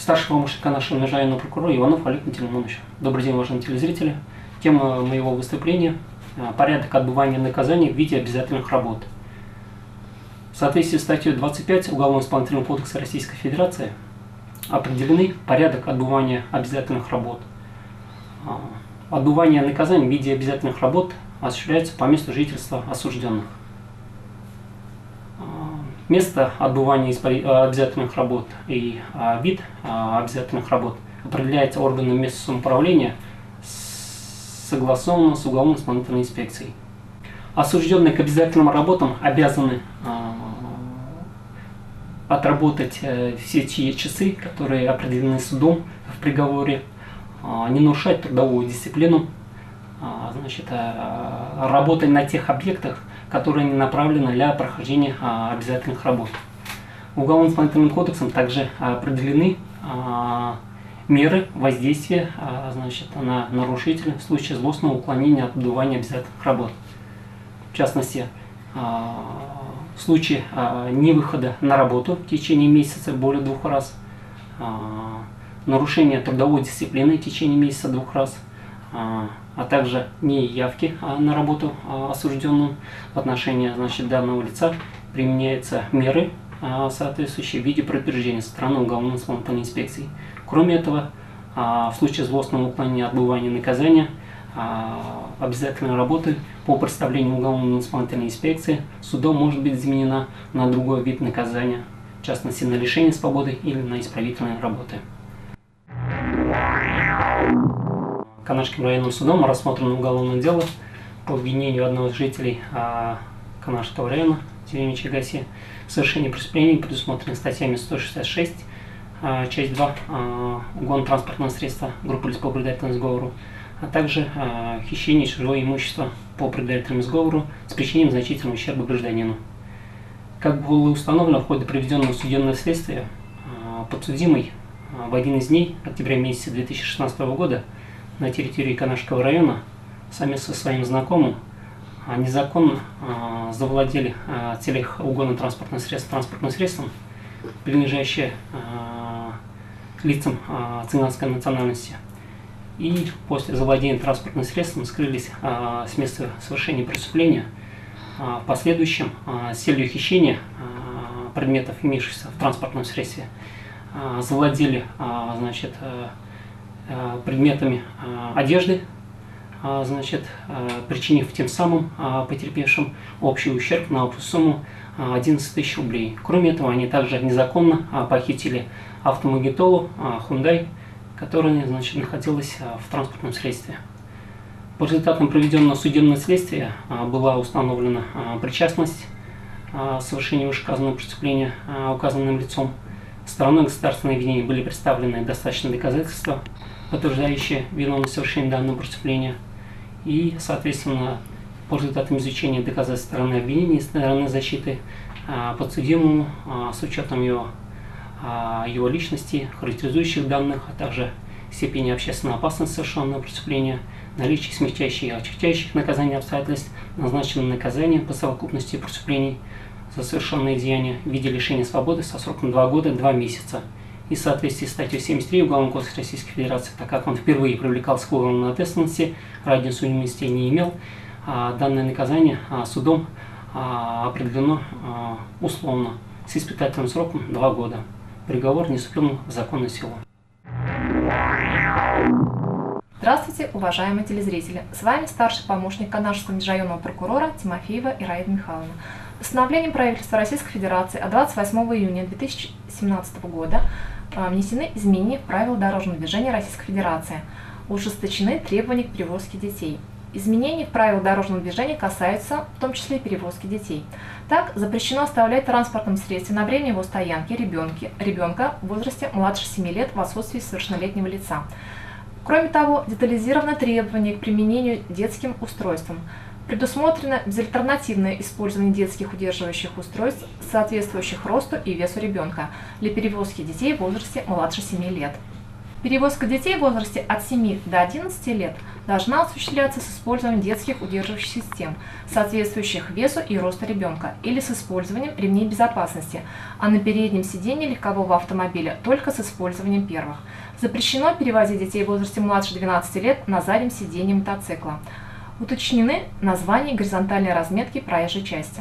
Старший помощник нашего межрайонного прокурора Иванов Олег Натильмонович. Добрый день, уважаемые телезрители. Тема моего выступления – порядок отбывания наказаний в виде обязательных работ. В соответствии с статьей 25 Уголовно-исполнительного кодекса Российской Федерации определены порядок отбывания обязательных работ. Отбывание наказаний в виде обязательных работ осуществляется по месту жительства осужденных. Место отбывания обязательных работ и вид обязательных работ определяется органом местного самоуправления согласованно с уголовно-исполнительной инспекцией. Осужденные к обязательным работам обязаны отработать все те часы, которые определены судом в приговоре, не нарушать трудовую дисциплину, работать на тех объектах, которые не направлены для прохождения обязательных работ. Уголовно-исполнительным кодексом также определены меры воздействия на нарушителя в случае злостного уклонения от отбывания обязательных работ. В частности, в случае невыхода на работу в течение месяца более 2 раз, нарушение трудовой дисциплины в течение месяца 2 раз, а также неявки на работу осужденным в отношении данного лица применяются меры, соответствующие в виде предупреждения со стороны уголовно-исполнительной инспекции. Кроме этого, в случае злостного уклонения от отбывания наказания, обязательной работы по представлению уголовно-исполнительной инспекции судом может быть заменена на другой вид наказания, в частности на лишение свободы или на исправительные работы. Канашским районным судом рассмотрено уголовное дело по обвинению одного из жителей Канашского района, деревни Чайгаси, в совершении преступлений, предусмотренных статьями 166, часть 2, угон транспортного средства, группы лиц по предварительному сговору, а также хищение чужого имущества по предварительному сговору с причинением значительного ущерба гражданину. Как было установлено в ходе проведенного судебного следствия, подсудимый в один из дней октября месяца 2016 года на территории Канашского района совместно со своим знакомым незаконно завладели в целях угона транспортным средством, принадлежащее лицам цыганской национальности. И после завладения транспортным средством скрылись с места совершения преступления. В последующем с целью хищения предметов, имеющихся в транспортном средстве, завладели предметами одежды, причинив тем самым потерпевшим общий ущерб на общую сумму 11 тысяч рублей. Кроме этого, они также незаконно похитили автомагнитолу Hyundai, которая находилась в транспортном средстве. По результатам проведенного судебного следствия была установлена причастность к совершению вышеуказанного преступления указанным лицом. Стороной государственного обвинения были представлены достаточные доказательства, подтверждающие виновность совершения данного преступления. И, соответственно, по результатам изучения доказательств стороны обвинения и стороны защиты, подсудимому с учетом его личности, характеризующих данных, а также степени общественной опасности совершенного преступления, наличие смягчающих и отягчающих наказаний обстоятельств, назначено наказание по совокупности преступлений за совершенные деяния в виде лишения свободы со сроком 2 года 2 месяца. И в соответствии с статьей 73 Уголовного кодекса Российской Федерации, так как он впервые привлекался к уголовной ответственности, ранее судимости не имел, данное наказание судом определено условно с испытательным сроком 2 года. Приговор не вступил в законную силу. Здравствуйте, уважаемые телезрители! С вами старший помощник Канашского межрайонного прокурора Тимофеева Ираида Михайловна. Постановлением правительства Российской Федерации от 28 июня 2017 года внесены изменения в правила дорожного движения Российской Федерации. Ужесточены требования к перевозке детей. Изменения в правилах дорожного движения касаются в том числе и перевозки детей. Так, запрещено оставлять в транспортном средстве на время его стоянки ребенка в возрасте младше 7 лет в отсутствии совершеннолетнего лица. Кроме того, детализировано требование к применению детским устройствам. Предусмотрено безальтернативное использование детских удерживающих устройств, соответствующих росту и весу ребенка, для перевозки детей в возрасте младше 7 лет. Перевозка детей в возрасте от 7 до 11 лет должна осуществляться с использованием детских удерживающих систем, соответствующих весу и росту ребенка, или с использованием ремней безопасности, а на переднем сидении легкового автомобиля только с использованием первых. Запрещено перевозить детей в возрасте младше 12 лет на заднем сидении мотоцикла. Уточнены названия горизонтальной разметки проезжей части.